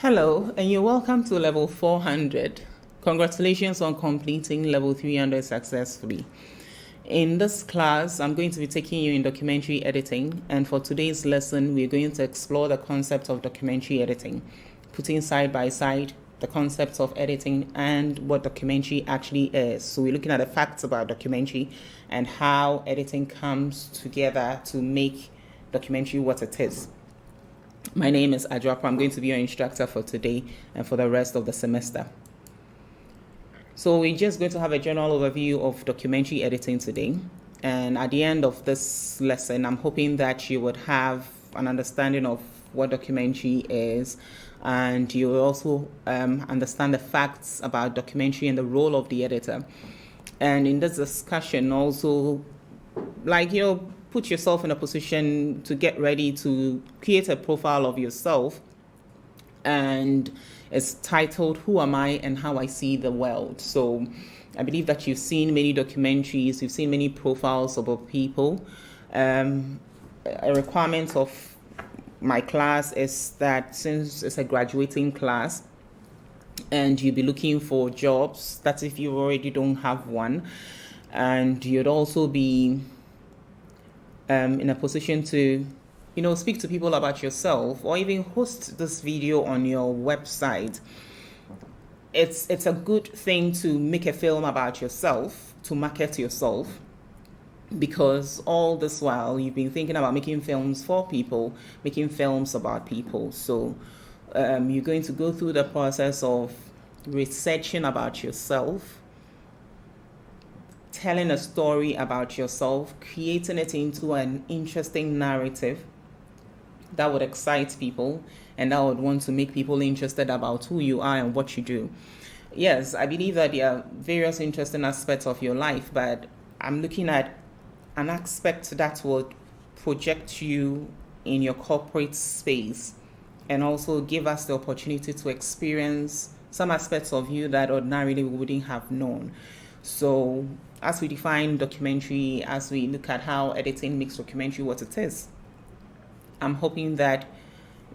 Hello, and you're welcome to level 400. Congratulations on completing level 300 successfully. In this class, I'm going to be taking you in documentary editing, and for today's lesson, we're going to explore the concept of documentary editing, putting side by side the concepts of editing and what documentary actually is. So we're looking at the facts about documentary and how editing comes together to make documentary what it is. My name is Adrapa. I'm going to be your instructor for today and for the rest of the semester. So we're just going to have a general overview of documentary editing today. And at the end of this lesson, I'm hoping that you would have an understanding of what documentary is, and you will also understand the facts about documentary and the role of the editor. And in this discussion also, put yourself in a position to get ready to create a profile of yourself, and it's titled Who Am I and How I See the World. So I believe that you've seen many documentaries, you've seen many profiles of people. A requirement of my class is that since it's a graduating class and you'll be looking for jobs, that's if you already don't have one, and you'd also be in a position to, speak to people about yourself or even host this video on your website. It's a good thing to make a film about yourself, to market yourself, because all this while you've been thinking about making films for people, making films about people. So you're going to go through the process of researching about yourself, telling a story about yourself, creating it into an interesting narrative that would excite people and that would want to make people interested about who you are and what you do. Yes, I believe that there are various interesting aspects of your life, but I'm looking at an aspect that would project you in your corporate space and also give us the opportunity to experience some aspects of you that ordinarily we wouldn't have known. So as we define documentary, as we look at how editing makes documentary what it is, I'm hoping that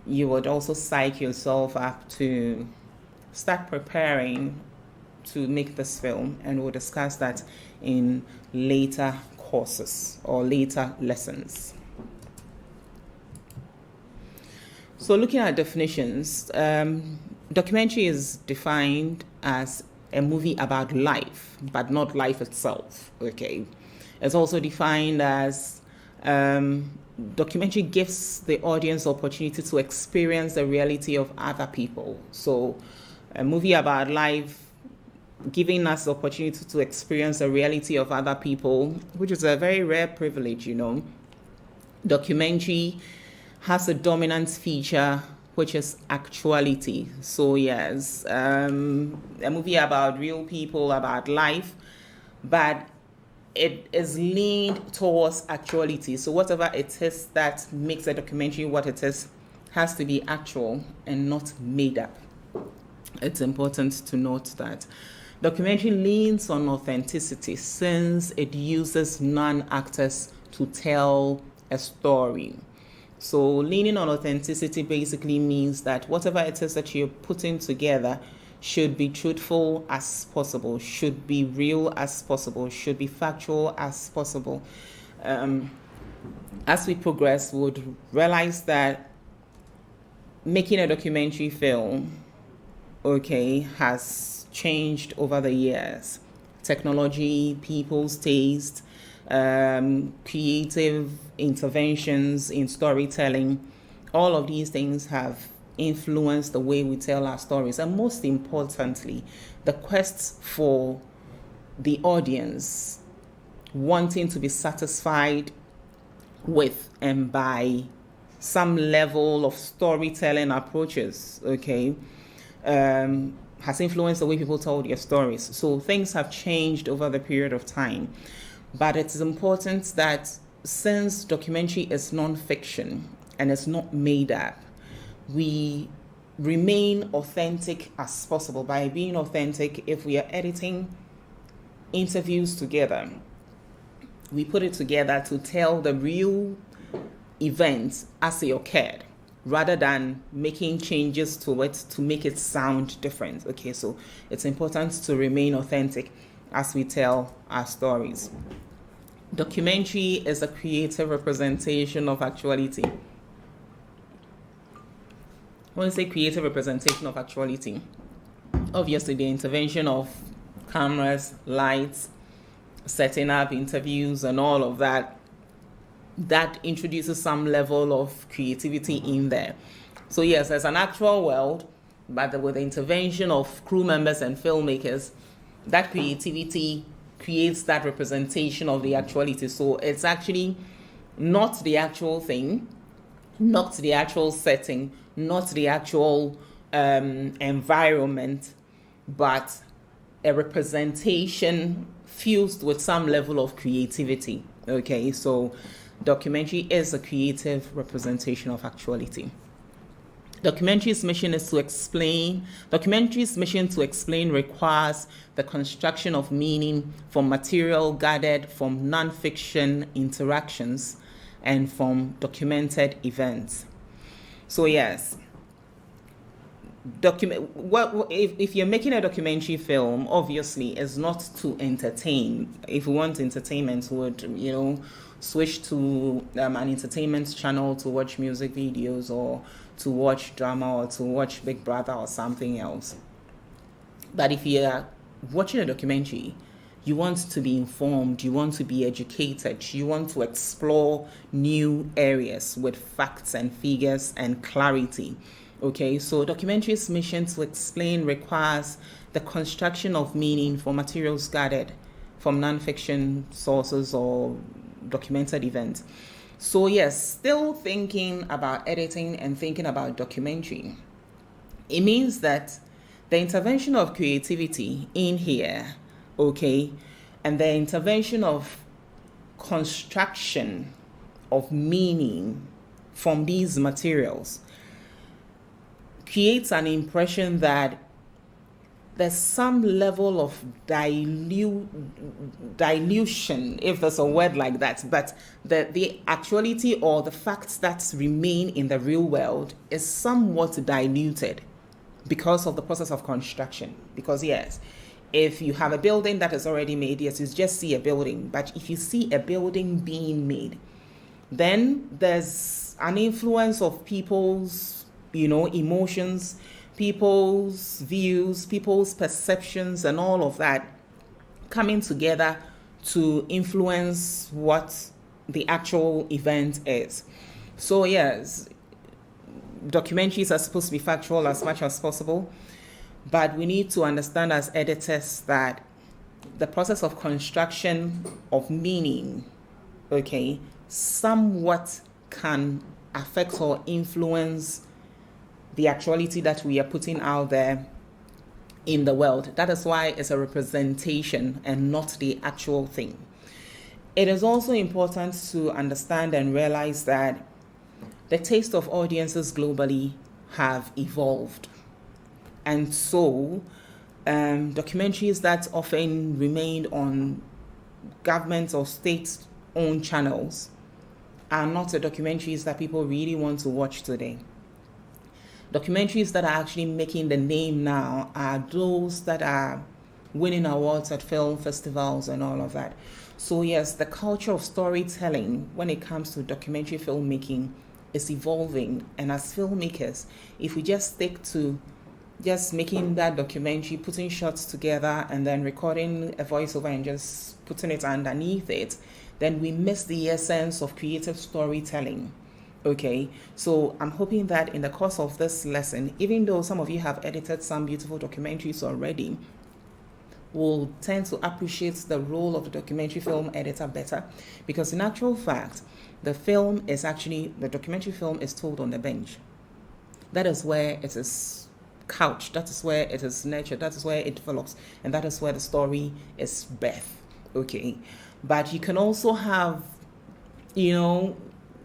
you would also psych yourself up to start preparing to make this film, and we'll discuss that in later courses or later lessons. So looking at definitions, documentary is defined as a movie about life, but not life itself, okay? It's also defined as documentary gives the audience the opportunity to experience the reality of other people. So a movie about life giving us the opportunity to experience the reality of other people, which is a very rare privilege, Documentary has a dominant feature, which is actuality. So yes, a movie about real people, about life, but it is leaned towards actuality. So whatever it is that makes a documentary what it is has to be actual and not made up. It's important to note that documentary leans on authenticity since it uses non-actors to tell a story. So leaning on authenticity basically means that whatever it is that you're putting together should be truthful as possible, should be real as possible, should be factual as possible. As we progress, we would realize that making a documentary film, has changed over the years. Technology, people's taste, creative interventions in storytelling, all of these things have influenced the way we tell our stories, and most importantly, the quest for the audience wanting to be satisfied with and by some level of storytelling approaches, has influenced the way people tell their stories. So things have changed over the period of time. But it is important that since documentary is non-fiction and it's not made up, we remain authentic as possible. By being authentic, if we are editing interviews together, we put it together to tell the real events as they occurred, rather than making changes to it to make it sound different. Okay, so it's important to remain authentic as we tell our stories. Documentary is a creative representation of actuality. When I say creative representation of actuality, obviously the intervention of cameras, lights, setting up interviews and all of that introduces some level of creativity in there. So yes, there's an actual world, but with the intervention of crew members and filmmakers, that creativity creates that representation of the actuality. So it's actually not the actual thing, not the actual setting, not the actual environment, but a representation fused with some level of creativity. Okay, so documentary is a creative representation of actuality. Documentary's mission to explain requires the construction of meaning from material gathered from non-fiction interactions and from documented events. So yes, if you're making a documentary film, obviously it's not to entertain. If we want entertainment, we would switch to an entertainment channel to watch music videos or to watch drama or to watch Big Brother or something else. But if you're watching a documentary, you want to be informed, you want to be educated, you want to explore new areas with facts and figures and clarity. Okay, so documentary's mission to explain requires the construction of meaning for materials gathered from non-fiction sources or documented events. So yes, still thinking about editing and thinking about documentary, it means that the intervention of creativity in here, okay, and the intervention of construction of meaning from these materials creates an impression that there's some level of dilution, if there's a word like that, but the actuality or the facts that remain in the real world is somewhat diluted because of the process of construction. Because yes, if you have a building that is already made, yes, you just see a building. But if you see a building being made, then there's an influence of people's, emotions, people's views, people's perceptions, and all of that coming together to influence what the actual event is. So yes, documentaries are supposed to be factual as much as possible, but we need to understand as editors that the process of construction of meaning, okay, somewhat can affect or influence the actuality that we are putting out there in the world. That is why it's a representation and not the actual thing. It is also important to understand and realize that the taste of audiences globally have evolved. And so documentaries that often remained on government or state-owned channels are not the documentaries that people really want to watch today. Documentaries that are actually making the name now are those that are winning awards at film festivals and all of that. So yes, the culture of storytelling when it comes to documentary filmmaking is evolving. And as filmmakers, if we just stick to just making that documentary, putting shots together and then recording a voiceover and just putting it underneath it, then we miss the essence of creative storytelling. Okay, so I'm hoping that in the course of this lesson, even though some of you have edited some beautiful documentaries already, we'll tend to appreciate the role of the documentary film editor better, because in actual fact, the documentary film is told on the bench. That is where it is couched, that is where it is nurtured, that is where it develops, and that is where the story is birthed. Okay, but you can also have,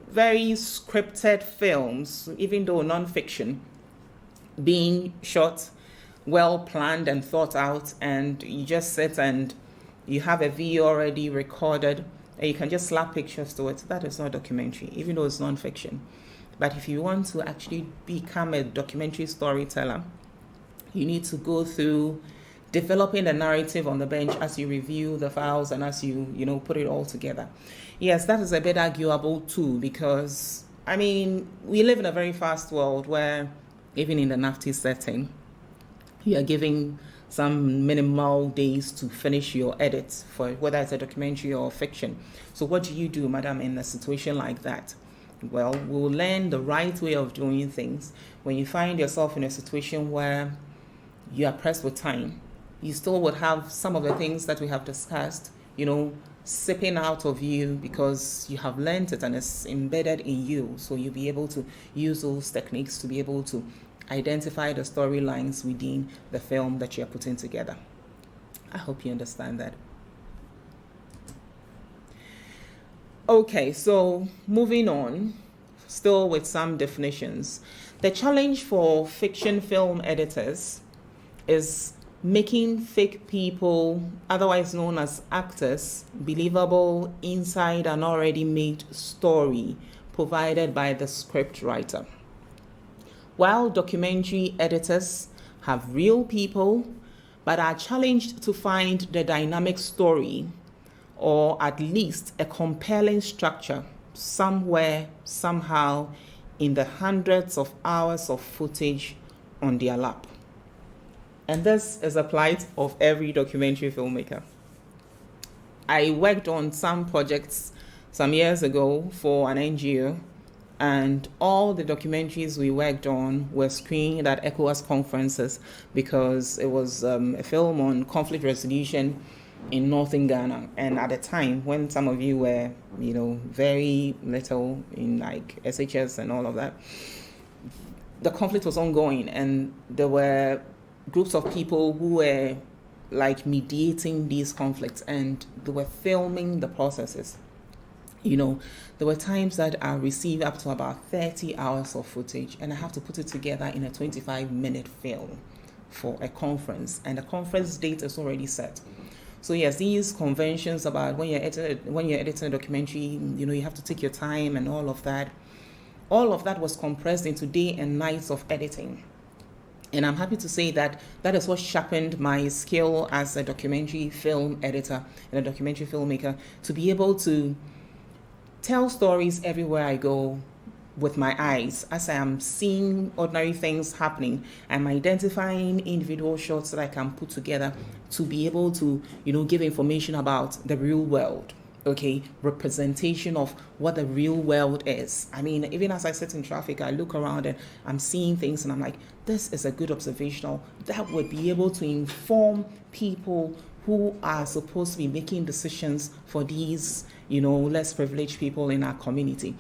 very scripted films, even though non-fiction, being shot, well planned and thought out, and you just sit and you have a video already recorded and you can just slap pictures to it. That is not documentary, even though it's non-fiction. But if you want to actually become a documentary storyteller, you need to go through developing the narrative on the bench as you review the files and as you put it all together. Yes, that is a bit arguable too, because I mean, we live in a very fast world where even in the NAFTA setting, you are giving some minimal days to finish your edits for whether it's a documentary or fiction. So what do you do, madam, in a situation like that? Well, we'll learn the right way of doing things. When you find yourself in a situation where you are pressed with time, you still would have some of the things that we have discussed, sipping out of you because you have learned it and it's embedded in you. So you'll be able to use those techniques to be able to identify the storylines within the film that you're putting together. I hope you understand that. Okay, so moving on, still with some definitions. The challenge for fiction film editors is making fake people, otherwise known as actors, believable inside an already made story provided by the script writer. While documentary editors have real people, but are challenged to find the dynamic story, or at least a compelling structure somewhere, somehow, in the hundreds of hours of footage on their lap. And this is a plight of every documentary filmmaker. I worked on some projects some years ago for an NGO, and all the documentaries we worked on were screened at ECOWAS conferences because it was a film on conflict resolution in northern Ghana. And at the time, when some of you were, very little in like SHS and all of that, the conflict was ongoing, and there were groups of people who were like mediating these conflicts, and they were filming the processes. There were times that I received up to about 30 hours of footage, and I have to put it together in a 25-minute film for a conference, and the conference date is already set. So yes, these conventions about when you're editing a documentary, you have to take your time and all of that was compressed into day and nights of editing. And I'm happy to say that is what sharpened my skill as a documentary film editor and a documentary filmmaker, to be able to tell stories everywhere I go with my eyes. As I am seeing ordinary things happening, I'm identifying individual shots that I can put together to be able to, give information about the real world. Okay, representation of what the real world is. I mean, even as I sit in traffic, I look around and I'm seeing things and I'm like, this is a good observational that would be able to inform people who are supposed to be making decisions for these, less privileged people in our community.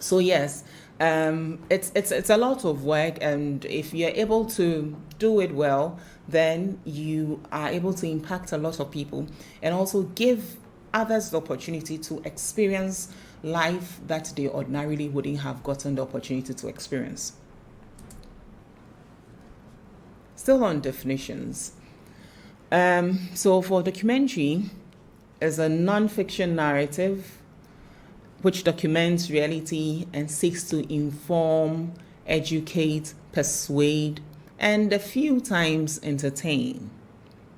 So yes, it's a lot of work, and if you're able to do it well, then you are able to impact a lot of people and also give others the opportunity to experience life that they ordinarily wouldn't have gotten the opportunity to experience. Still on definitions. So for documentary, is a non-fiction narrative which documents reality and seeks to inform, educate, persuade, and a few times entertain.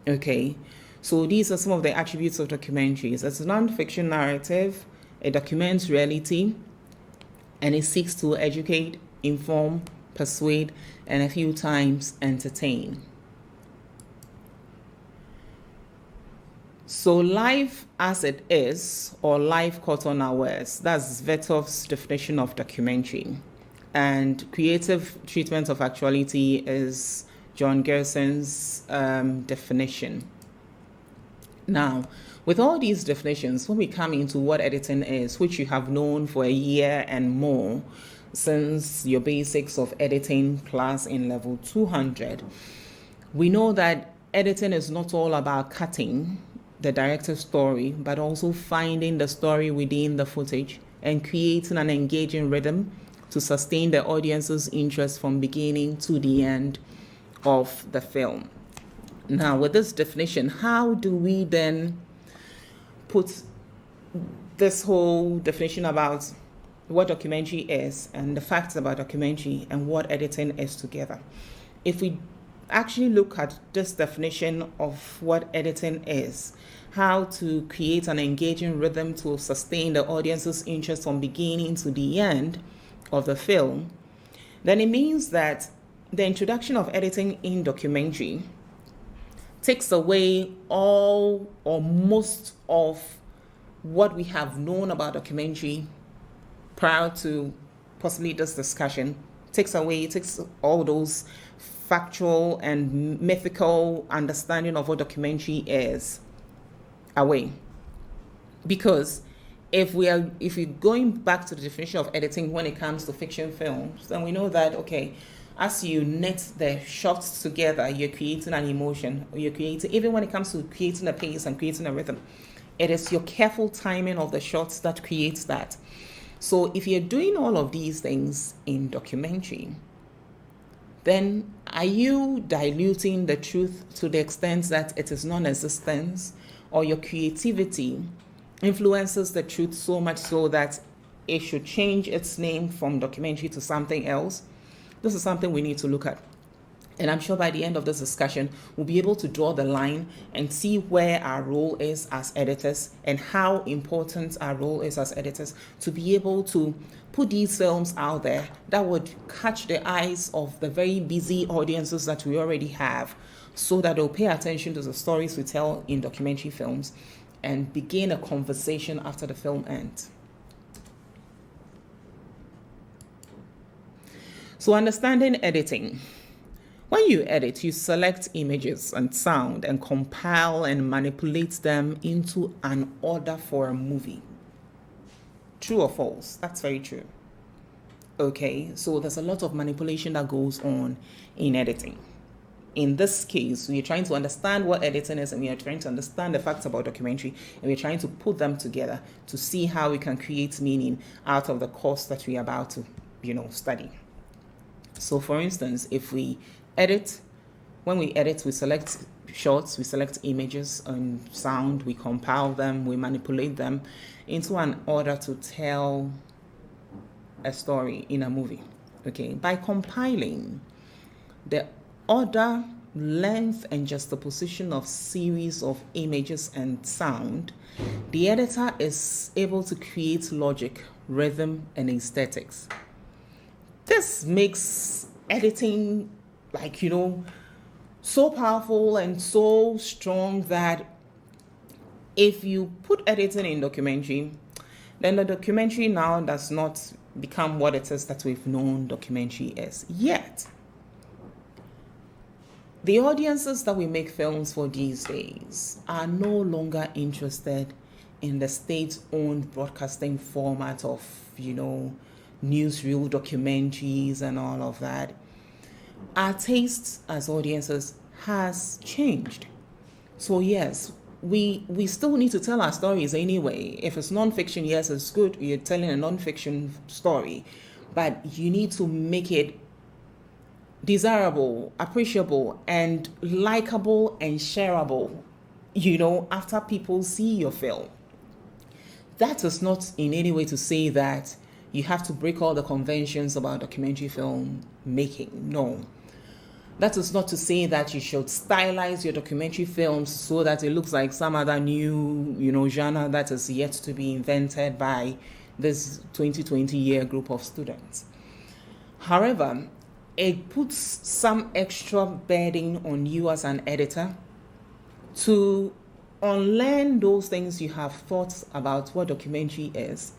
Okay, so these are some of the attributes of documentaries. It's a non-fiction narrative, it documents reality, and it seeks to educate, inform, persuade, and a few times entertain. So life as it is, or life caught unawares, that's Vertov's definition of documentary. And creative treatment of actuality is John Gerson's definition. Now, with all these definitions, when we come into what editing is, which you have known for a year and more since your basics of editing class in level 200, we know that editing is not all about cutting the director's story, but also finding the story within the footage and creating an engaging rhythm to sustain the audience's interest from beginning to the end of the film. Now, with this definition, how do we then put this whole definition about what documentary is and the facts about documentary and what editing is together. If we actually look at this definition of what editing is, how to create an engaging rhythm to sustain the audience's interest from beginning to the end of the film, then it means that the introduction of editing in documentary takes away all or most of what we have known about documentary prior to possibly this discussion. Takes all those factual and mythical understanding of what documentary is away. Because if we're going back to the definition of editing when it comes to fiction films, then we know that, okay, as you knit the shots together, you're creating an emotion, or you're creating, even when it comes to creating a pace and creating a rhythm, it is your careful timing of the shots that creates that. So if you're doing all of these things in documentary, then are you diluting the truth to the extent that it is non-existence, or your creativity influences the truth so much so that it should change its name from documentary to something else? This is something we need to look at. And I'm sure by the end of this discussion, we'll be able to draw the line and see where our role is as editors and how important our role is as editors to be able to put these films out there that would catch the eyes of the very busy audiences that we already have, so that they'll pay attention to the stories we tell in documentary films and begin a conversation after the film ends. So understanding editing. When you edit, you select images and sound and compile and manipulate them into an order for a movie. True or false? That's very true. Okay, so there's a lot of manipulation that goes on in editing. In this case, we're trying to understand what editing is, and we are trying to understand the facts about documentary, and we're trying to put them together to see how we can create meaning out of the course that we're about to, study. So for instance, if we edit, when we edit, we select shots, we select images and sound, we compile them, we manipulate them into an order to tell a story in a movie. Okay, by compiling the order, length, and juxtaposition of series of images and sound, the editor is able to create logic, rhythm, and aesthetics. This makes editing so powerful and so strong that if you put editing in documentary, then the documentary now does not become what it is that we've known documentary is. Yet, the audiences that we make films for these days are no longer interested in the state-owned broadcasting format of, newsreel documentaries and all of that. Our tastes as audiences has changed. So yes, we still need to tell our stories anyway. If it's non-fiction, yes, it's good. You're telling a non-fiction story, but you need to make it desirable, appreciable, and likable and shareable, after people see your film. That is not in any way to say that you have to break all the conventions about documentary film making. No. That is not to say that you should stylize your documentary films so that it looks like some other new, genre that is yet to be invented by this 2020-year group of students. However, it puts some extra burden on you as an editor to unlearn those things you have thought about what documentary is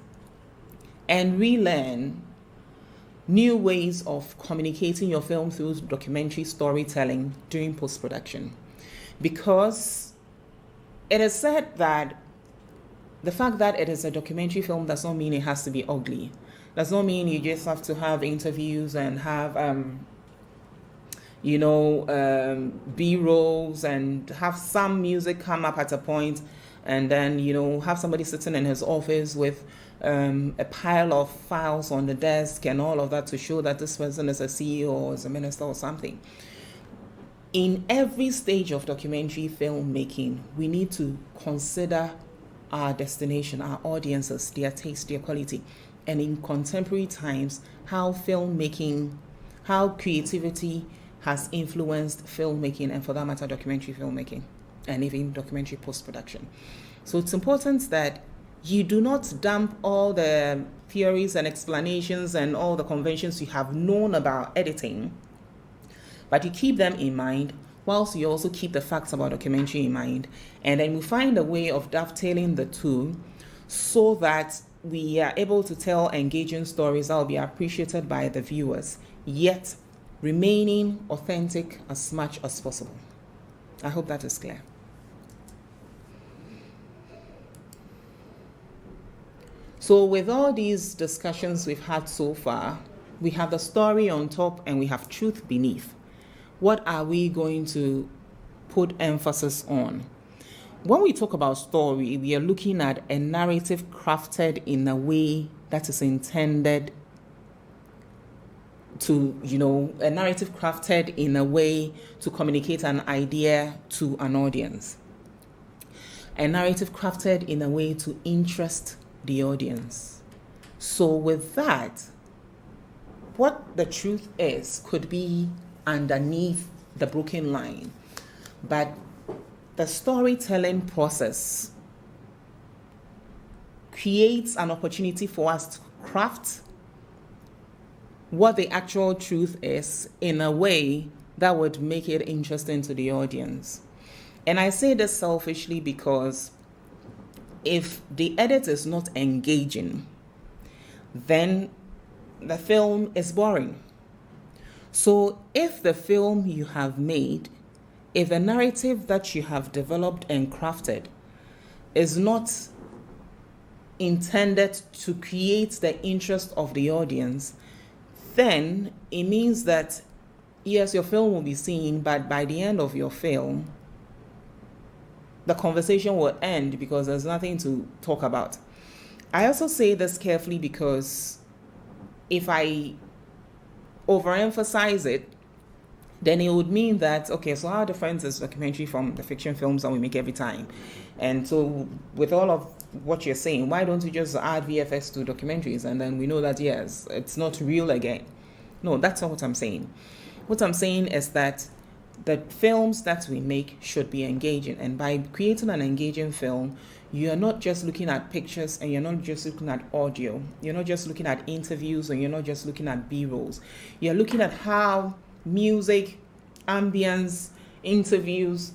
and relearn new ways of communicating your film through documentary storytelling during post-production. Because it is said that the fact that it is a documentary film does not mean it has to be ugly. Does not mean you just have to have interviews and have B-rolls and have some music come up at a point, and then have somebody sitting in his office with a pile of files on the desk and all of that to show that this person is a CEO or is a minister or something. In every stage of documentary filmmaking, we need to consider our destination, our audiences, their taste, their quality, and in contemporary times, how creativity has influenced filmmaking, and for that matter, documentary filmmaking, and even documentary post-production. So it's important that you do not dump all the theories and explanations and all the conventions you have known about editing, but you keep them in mind, whilst you also keep the facts about documentary in mind. And then we find a way of dovetailing the two so that we are able to tell engaging stories that will be appreciated by the viewers, yet remaining authentic as much as possible. I hope that is clear. So with all these discussions we've had so far, we have the story on top and we have truth beneath. What are we going to put emphasis on? When we talk about story, we are looking at a narrative crafted in a way that is intended to, a narrative crafted in a way to communicate an idea to an audience. A narrative crafted in a way to interest the audience. So with that, what the truth is could be underneath the broken line, but the storytelling process creates an opportunity for us to craft what the actual truth is in a way that would make it interesting to the audience. And I say this selfishly because if the edit is not engaging, then the film is boring. So if the film you have made, if the narrative that you have developed and crafted is not intended to create the interest of the audience, then it means that, yes, your film will be seen, but by the end of your film, the conversation will end because there's nothing to talk about. I also say this carefully because if I overemphasize it, then it would mean that, okay, so how different is documentary from the fiction films that we make every time? And so with all of what you're saying, why don't you just add VFX to documentaries and then we know that, yes, it's not real again? No, that's not what I'm saying. What I'm saying is that the films that we make should be engaging, and by creating an engaging film, you're not just looking at pictures and you're not just looking at audio, you're not just looking at interviews, and you're not just looking at B-rolls. You're looking at how music, ambience, interviews,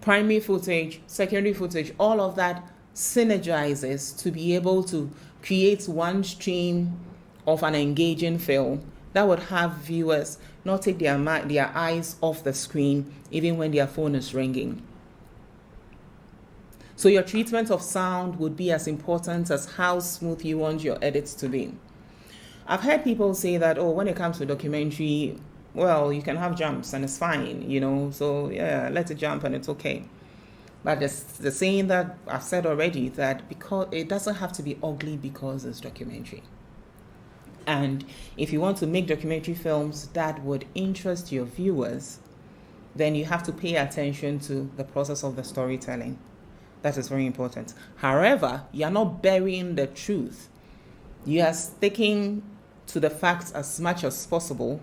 primary footage, secondary footage, all of that synergizes to be able to create one stream of an engaging film that would have viewers not take their eyes off the screen even when their phone is ringing. So your treatment of sound would be as important as how smooth you want your edits to be. I've heard people say that, when it comes to documentary, well, you can have jumps and it's fine, so yeah, let it jump and it's okay. But the saying that I've said already, that because it doesn't have to be ugly because it's documentary. And if you want to make documentary films that would interest your viewers, then you have to pay attention to the process of the storytelling. That is very important. However, you are not burying the truth. You are sticking to the facts as much as possible,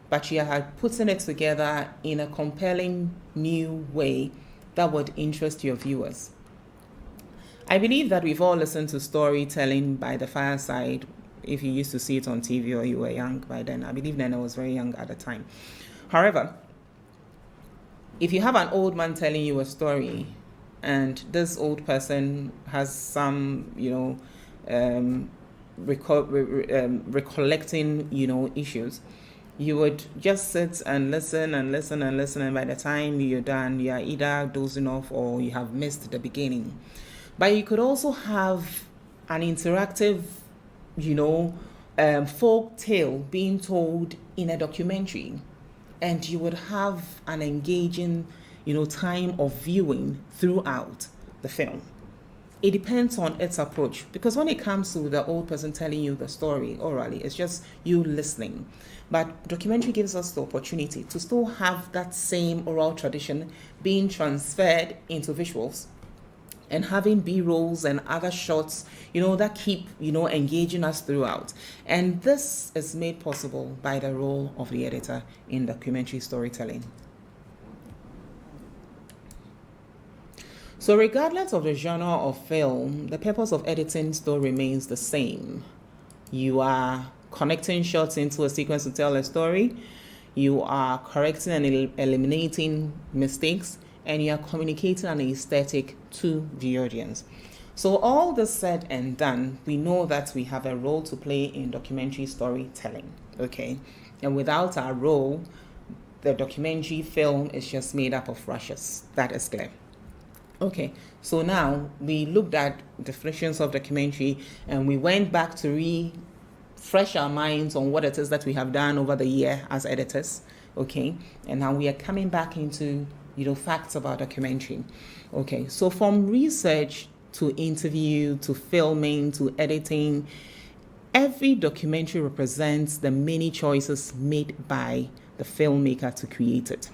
but you are putting it together in a compelling new way that would interest your viewers. I believe that we've all listened to storytelling by the fireside. If you used to see it on TV or you were young by then, I believe then I was very young at the time. However, if you have an old man telling you a story and this old person has some, recollecting, issues, you would just sit and listen and listen and listen, and by the time you're done, you are either dozing off or you have missed the beginning. But you could also have an interactive folk tale being told in a documentary, and you would have an engaging, time of viewing throughout the film. It depends on its approach, because when it comes to the old person telling you the story orally, it's just you listening. But documentary gives us the opportunity to still have that same oral tradition being transferred into visuals. and having B-rolls and other shots, that keep, engaging us throughout. And this is made possible by the role of the editor in documentary storytelling. So regardless of the genre of film, the purpose of editing still remains the same. You are connecting shots into a sequence to tell a story. You are correcting and eliminating mistakes, and you are communicating an aesthetic to the audience. So all this said and done, we know that we have a role to play in documentary storytelling, okay? And without our role, the documentary film is just made up of rushes. That is clear. Okay, so now we looked at definitions of documentary, and we went back to refresh our minds on what it is that we have done over the year as editors, okay? And now we are coming back into, facts about documentary. Okay, so from research to interview to filming to editing, every documentary represents the many choices made by the filmmaker to create it.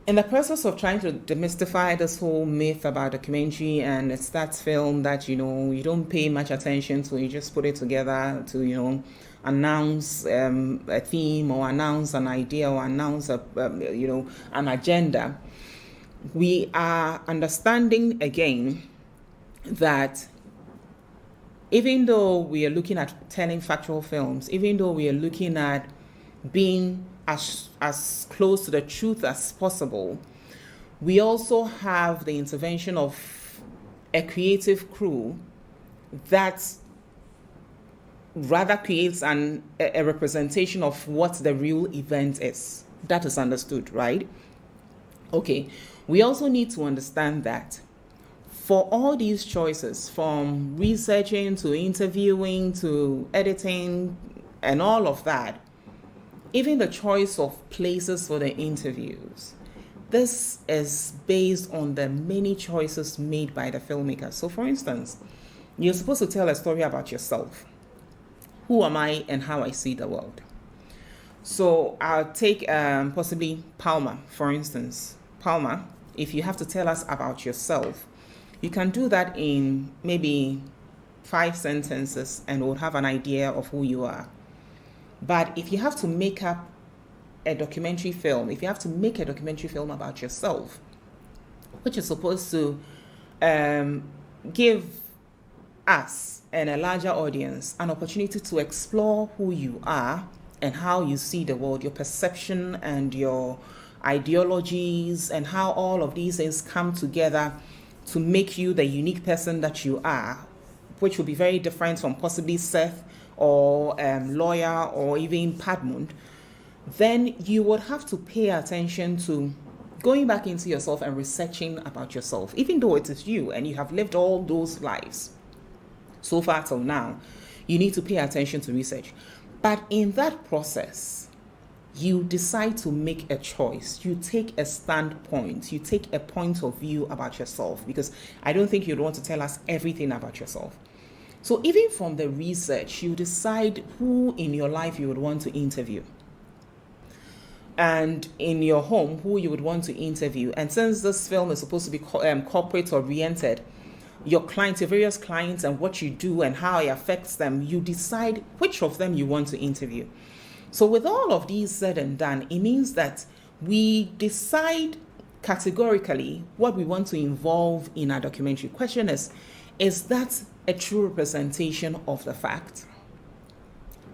In the process of trying to demystify this whole myth about documentary and it's that film that, you don't pay much attention to, you just put it together to, announce a theme or announce an idea or announce an agenda, we are understanding again that even though we are looking at telling factual films, even though we are looking at being as close to the truth as possible, we also have the intervention of a creative crew that rather creates a representation of what the real event is. That is understood, right? Okay, we also need to understand that for all these choices, from researching to interviewing to editing and all of that, even the choice of places for the interviews, this is based on the many choices made by the filmmaker. So for instance, you're supposed to tell a story about yourself. Who am I and how I see the world? So I'll take possibly Palma, for instance. Palma, if you have to tell us about yourself, you can do that in maybe 5 sentences and we'll have an idea of who you are. But if you have to make up a documentary film, if you have to make a documentary film about yourself, which is supposed to give us and a larger audience an opportunity to explore who you are and how you see the world, your perception and your ideologies and how all of these things come together to make you the unique person that you are, which will be very different from possibly Seth or Lawyer or even Padmund, then you would have to pay attention to going back into yourself and researching about yourself, even though it is you and you have lived all those lives so far till now. You need to pay attention to research. But in that process, you decide to make a choice. You take a standpoint. You take a point of view about yourself, because I don't think you'd want to tell us everything about yourself. So even from the research, you decide who in your life you would want to interview. And in your home, who you would want to interview. And since this film is supposed to be corporate oriented, your clients, your various clients and what you do and how it affects them, you decide which of them you want to interview. So with all of these said and done, it means that we decide categorically what we want to involve in our documentary. Question is that a true representation of the fact?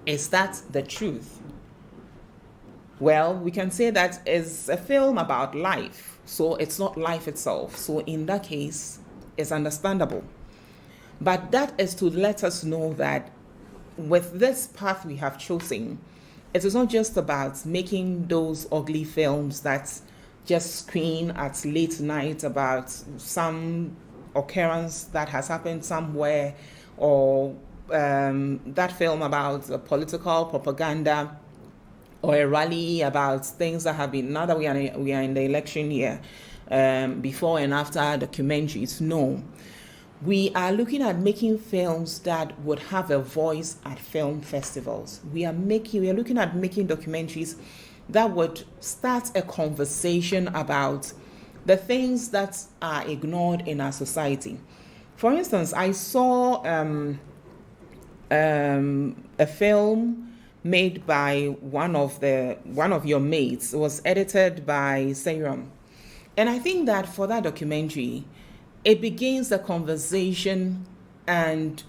Is that the truth? Well, we can say that it's a film about life, so it's not life itself. So in that case, it's understandable. But that is to let us know that with this path we have chosen, it is not just about making those ugly films that just screen at late night about some occurrence that has happened somewhere, or that film about political propaganda, or a rally about things that have been, now that we are in the election year, before and after documentaries. No, we are looking at making films that would have a voice at film festivals. We are looking at making documentaries that would start a conversation about the things that are ignored in our society. For instance, I saw a film made by one of your mates. It was edited by Seyram. And I think that for that documentary, it begins a conversation, and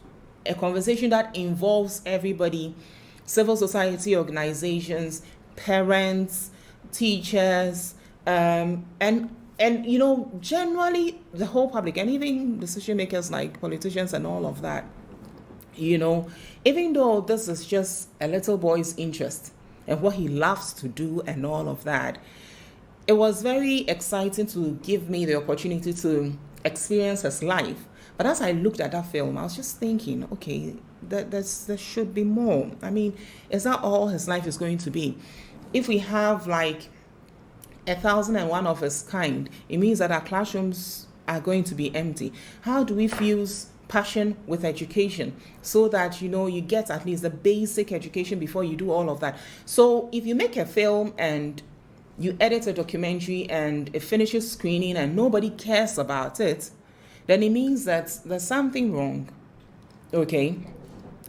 a conversation that involves everybody, civil society organizations, parents, teachers, and generally the whole public, and even decision makers like politicians and all of that. Even though this is just a little boy's interest and what he loves to do and all of that, it was very exciting to give me the opportunity to experience his life. But as I looked at that film, I was just thinking, okay, there should be more. I mean, is that all his life is going to be? If we have like 1,001 of his kind, it means that our classrooms are going to be empty. How do we fuse passion with education so that you get at least the basic education before you do all of that? So if you make a film and you edit a documentary and it finishes screening and nobody cares about it, then it means that there's something wrong. Okay?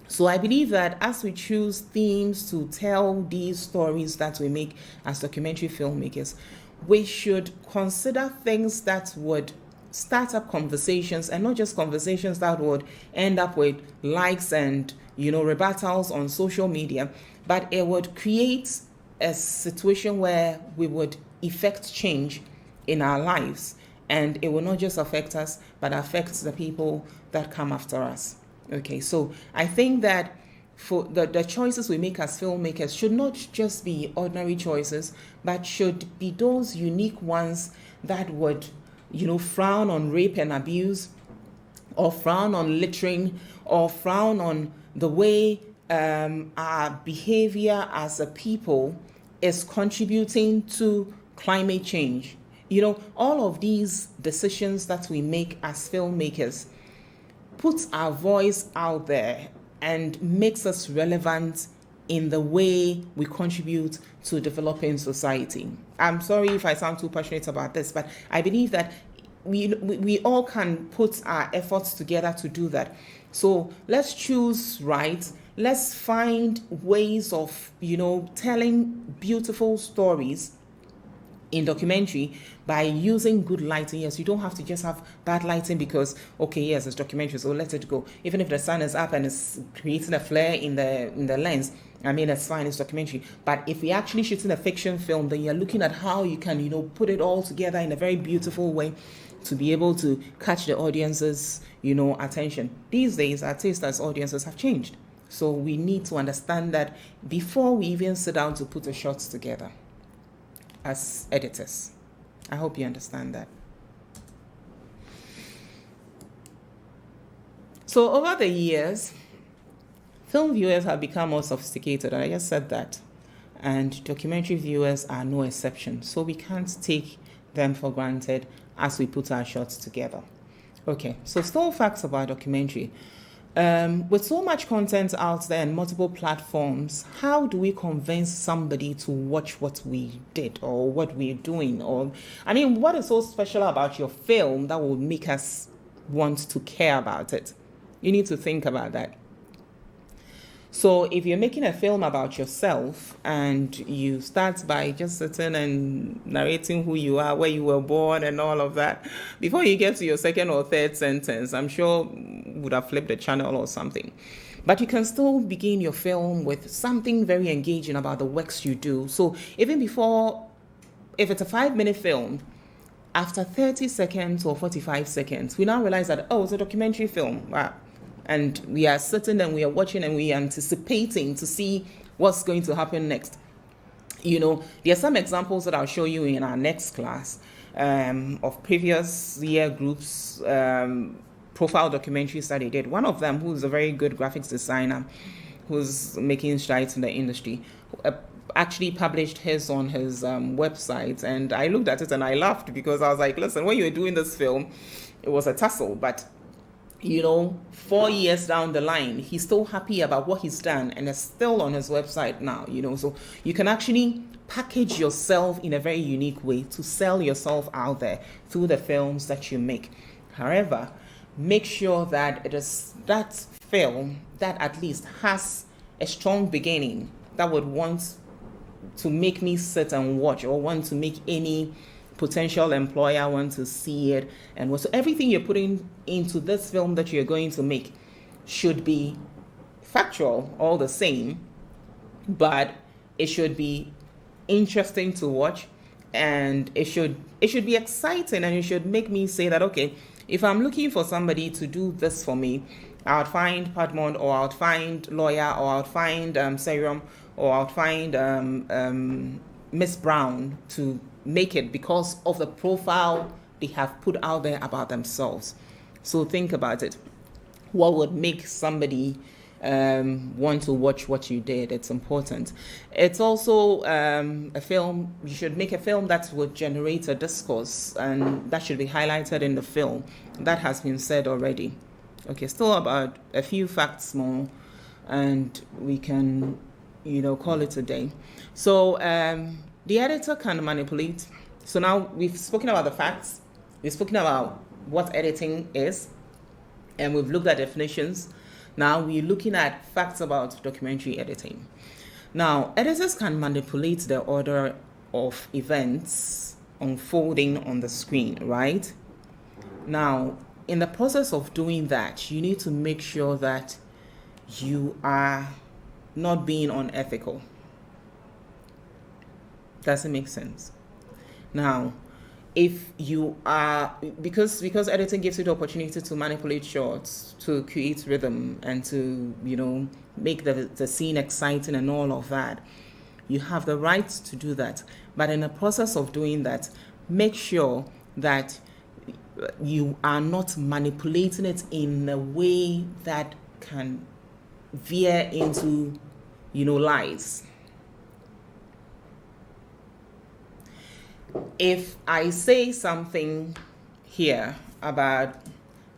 So I believe that as we choose themes to tell these stories that we make as documentary filmmakers, we should consider things that would start up conversations, and not just conversations that would end up with likes and rebuttals on social media, but it would create a situation where we would effect change in our lives, and it will not just affect us but affect the people that come after us. Okay, so I think that for the choices we make as filmmakers should not just be ordinary choices, but should be those unique ones that would frown on rape and abuse, or frown on littering, or frown on the way our behavior as a people is contributing to climate change. All of these decisions that we make as filmmakers puts our voice out there and makes us relevant in the way we contribute to developing society. I'm sorry if I sound too passionate about this, but I believe that we all can put our efforts together to do that. So let's choose right. Let's find ways of, telling beautiful stories in documentary by using good lighting. Yes, you don't have to just have bad lighting because, okay, yes, it's documentary, so let it go. Even if the sun is up and it's creating a flare in the lens, I mean, that's fine, it's documentary. But if you're actually shooting a fiction film, then you're looking at how you can, put it all together in a very beautiful way to be able to catch the audience's, attention. These days, our taste as audiences have changed. So we need to understand that before we even sit down to put the shots together as editors. I hope you understand that. So over the years, film viewers have become more sophisticated, and I just said that. And documentary viewers are no exception. So we can't take them for granted as we put our shots together. Okay, so still facts about documentary. With so much content out there and multiple platforms, how do we convince somebody to watch what we did or what we're doing? Or, I mean, what is so special about your film that will make us want to care about it? You need to think about that. So if you're making a film about yourself and you start by just sitting and narrating who you are, where you were born and all of that, before you get to your second or third sentence, I'm sure would have flipped the channel or something. But you can still begin your film with something very engaging about the works you do. So even before, if it's a 5-minute film, after 30 seconds or 45 seconds, we now realize that, oh, it's a documentary film. Wow. And we are sitting and we are watching and we are anticipating to see what's going to happen next. There are some examples that I'll show you in our next class of previous year groups profile documentaries that they did. One of them, who's a very good graphics designer, who's making strides in the industry, actually published his on his website. And I looked at it and I laughed because I was like, listen, when you were doing this film, it was a tussle, but 4 years down the line, he's still happy about what he's done and it's still on his website now, so you can actually package yourself in a very unique way to sell yourself out there through the films that you make. However, make sure that it is that film that at least has a strong beginning that would want to make me sit and watch, or want to make any potential employer want to see it. And so everything you're putting into this film that you're going to make should be factual, all the same, but it should be interesting to watch, and it should be exciting, and it should make me say that, okay, if I'm looking for somebody to do this for me, I would find Padmont, or I would find Lawyer, or I would find Serum, or I would find Miss Brown to make it because of the profile they have put out there about themselves. So think about it. What would make somebody want to watch what you did? It's important. It's also a film. You should make a film that would generate a discourse, and that should be highlighted in the film. That has been said already. Okay, still about a few facts more, and we can, call it a day. So the editor can manipulate. So now we've spoken about the facts. We've spoken about what editing is, and we've looked at definitions. Now we're looking at facts about documentary editing. Now, editors can manipulate the order of events unfolding on the screen, right? Now, in the process of doing that, you need to make sure that you are not being unethical. Does it make sense? Now, if you are, because editing gives you the opportunity to manipulate shots, to create rhythm, and to, make the scene exciting and all of that, you have the right to do that. But in the process of doing that, make sure that you are not manipulating it in a way that can veer into, lies. If I say something here about,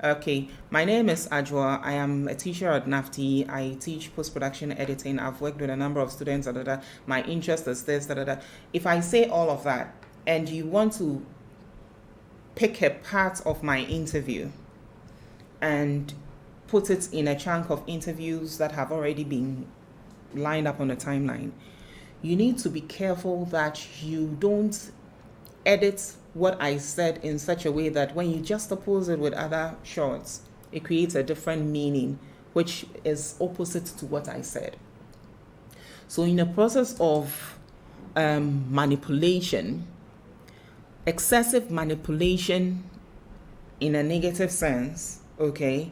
okay, my name is Ajwa, I am a teacher at NAFTI, I teach post-production editing, I've worked with a number of students, my interest is this, If I say all of that, and you want to pick a part of my interview and put it in a chunk of interviews that have already been lined up on the timeline, you need to be careful that you don't edit what I said in such a way that when you juxtapose it with other shots, it creates a different meaning, which is opposite to what I said. So in the process of manipulation, excessive manipulation in a negative sense, okay,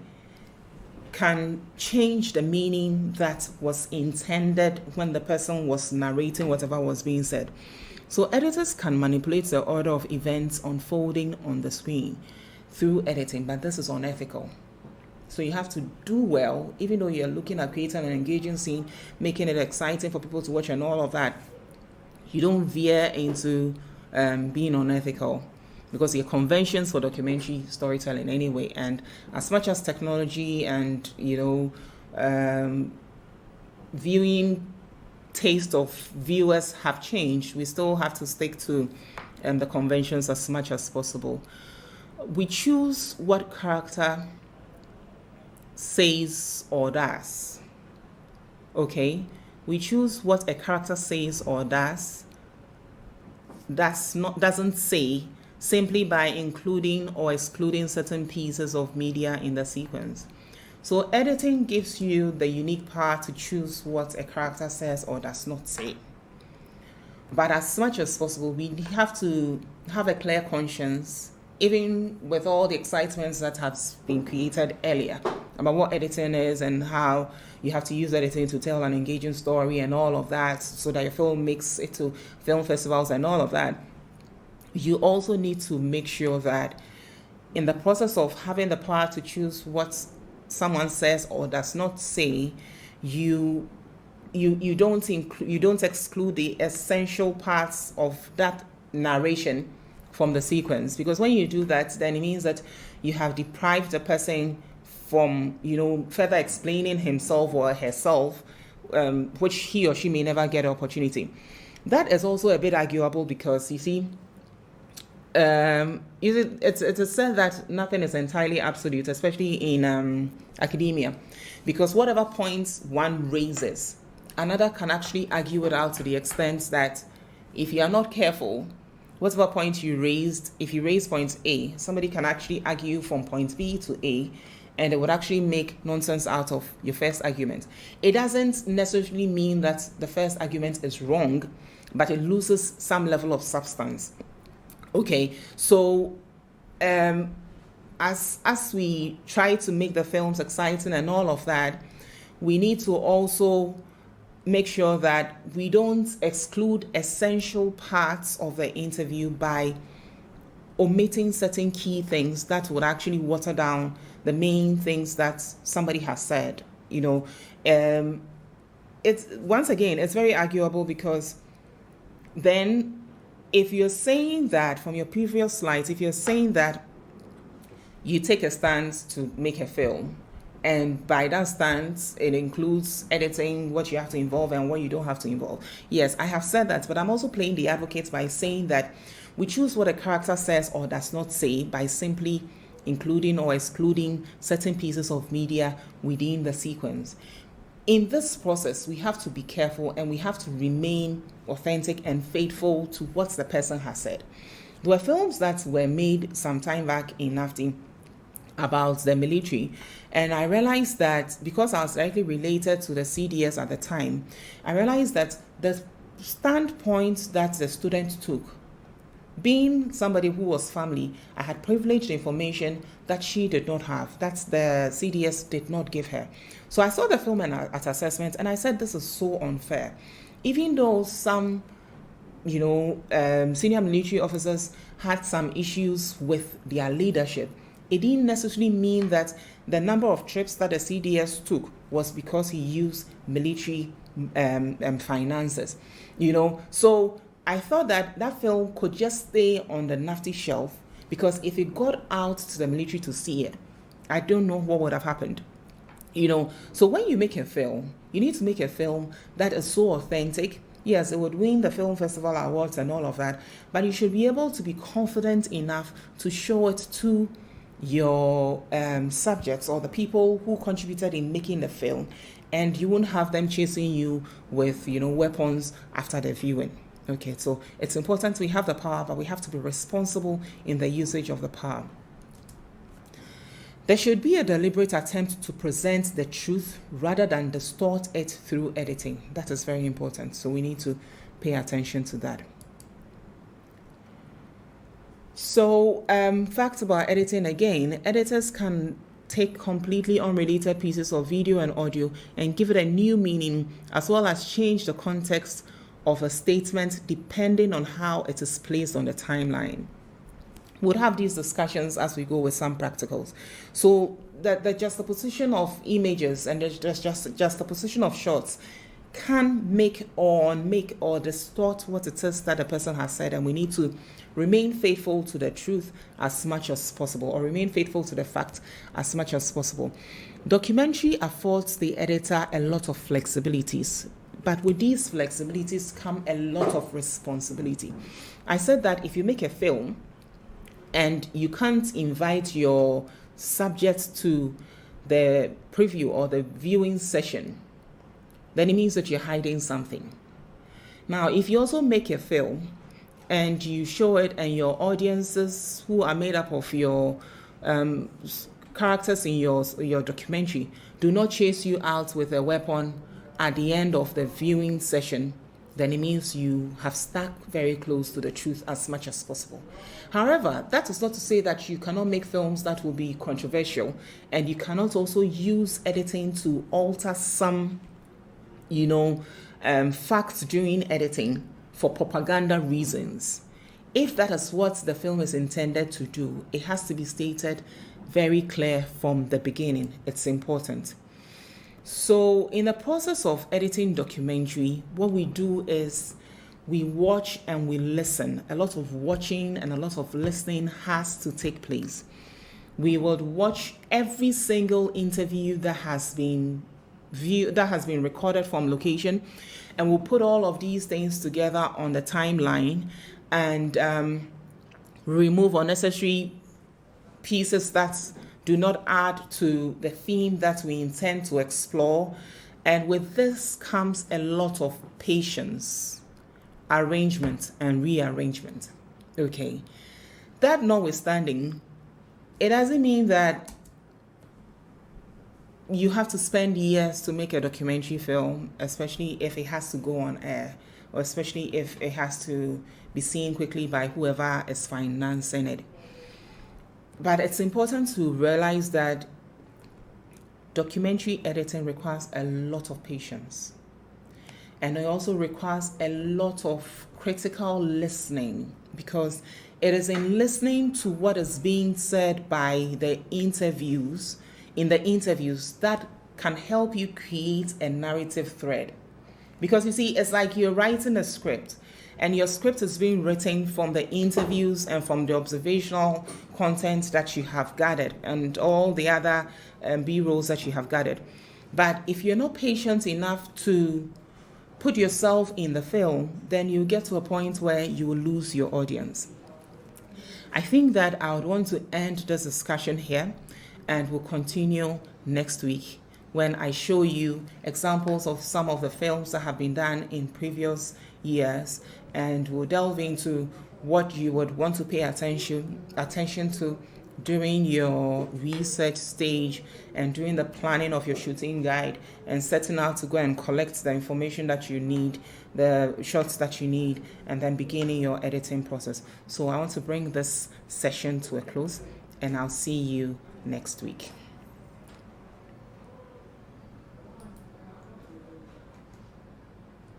can change the meaning that was intended when the person was narrating whatever was being said. So editors can manipulate the order of events unfolding on the screen through editing, but this is unethical. So you have to do well, even though you're looking at creating an engaging scene, making it exciting for people to watch and all of that. You don't veer into being unethical, because your conventions for documentary storytelling anyway. And as much as technology and viewing taste of viewers have changed, we still have to stick to the conventions as much as possible. We choose what character says or does. Okay, we choose what a character says or doesn't say, simply by including or excluding certain pieces of media in the sequence. So editing gives you the unique power to choose what a character says or does not say. But as much as possible, we have to have a clear conscience, even with all the excitements that have been created earlier about what editing is and how you have to use editing to tell an engaging story and all of that, so that your film makes it to film festivals and all of that. You also need to make sure that in the process of having the power to choose what someone says or does not say, you don't exclude the essential parts of that narration from the sequence, because when you do that, then it means that you have deprived the person from, further explaining himself or herself, which he or she may never get an opportunity. That is also a bit arguable because, you see, it's said that nothing is entirely absolute, especially in academia, because whatever points one raises, another can actually argue it out to the extent that if you are not careful, whatever point you raised, if you raise point A, somebody can actually argue from point B to A, and it would actually make nonsense out of your first argument. It doesn't necessarily mean that the first argument is wrong, but it loses some level of substance. Okay, so as we try to make the films exciting and all of that, we need to also make sure that we don't exclude essential parts of the interview by omitting certain key things that would actually water down the main things that somebody has said. It's once again, it's very arguable because then if you're saying that from your previous slides, if you're saying that you take a stance to make a film, and by that stance, it includes editing, what you have to involve and what you don't have to involve. Yes, I have said that, but I'm also playing the advocate by saying that we choose what a character says or does not say by simply including or excluding certain pieces of media within the sequence. In this process, we have to be careful and we have to remain authentic and faithful to what the person has said. There were films that were made some time back in NAFTI about the military, and I realized that because I was directly related to the CDS at the time, I realized that the standpoint that the student took, being somebody who was family, I had privileged information that she did not have, that the CDS did not give her. So I saw the film at assessment and I said, this is so unfair. Even though some, senior military officers had some issues with their leadership, it didn't necessarily mean that the number of trips that the CDS took was because he used military finances, So I thought that film could just stay on the NAFTI shelf, because if it got out to the military to see it, I don't know what would have happened. So when you make a film, you need to make a film that is so authentic. Yes, it would win the Film Festival Awards and all of that, but you should be able to be confident enough to show it to your subjects or the people who contributed in making the film, and you won't have them chasing you with weapons after the viewing. Okay, so it's important we have the power, but we have to be responsible in the usage of the power. There should be a deliberate attempt to present the truth rather than distort it through editing. That is very important, so we need to pay attention to that. So, facts about editing again. Editors can take completely unrelated pieces of video and audio and give it a new meaning, as well as change the context of a statement depending on how it is placed on the timeline. We'll have these discussions as we go with some practicals. So the juxtaposition of images and the juxtaposition of shots can make or distort what it is that the person has said, and we need to remain faithful to the truth as much as possible, or remain faithful to the fact as much as possible. Documentary affords the editor a lot of flexibilities, but with these flexibilities come a lot of responsibility. I said that if you make a film and you can't invite your subjects to the preview or the viewing session, then it means that you're hiding something. Now, if you also make a film and you show it, and your audiences who are made up of your characters in your documentary do not chase you out with a weapon at the end of the viewing session, then it means you have stuck very close to the truth as much as possible. However, that is not to say that you cannot make films that will be controversial, and you cannot also use editing to alter some, facts during editing for propaganda reasons. If that is what the film is intended to do, it has to be stated very clear from the beginning. It's important. So in the process of editing documentary, what we do is we watch and we listen. A lot of watching and a lot of listening has to take place. We would watch every single interview that has been recorded from location, and we'll put all of these things together on the timeline and remove unnecessary pieces that do not add to the theme that we intend to explore. And with this comes a lot of patience, arrangement, and rearrangement. Okay. That notwithstanding, it doesn't mean that you have to spend years to make a documentary film, especially if it has to go on air, or especially if it has to be seen quickly by whoever is financing it. But it's important to realize that documentary editing requires a lot of patience. And it also requires a lot of critical listening, because it is in listening to what is being said by the interviews that can help you create a narrative thread. Because you see, it's like you're writing a script, and your script is being written from the interviews and from the observational content that you have gathered and all the other B-rolls that you have gathered. But if you're not patient enough to put yourself in the film, then you get to a point where you will lose your audience. I think that I would want to end this discussion here, and we'll continue next week when I show you examples of some of the films that have been done in previous years, and we'll delve into what you would want to pay attention to during your research stage and during the planning of your shooting guide and setting out to go and collect the information that you need, the shots that you need, and then beginning your editing process. So I want to bring this session to a close, and I'll see you next week.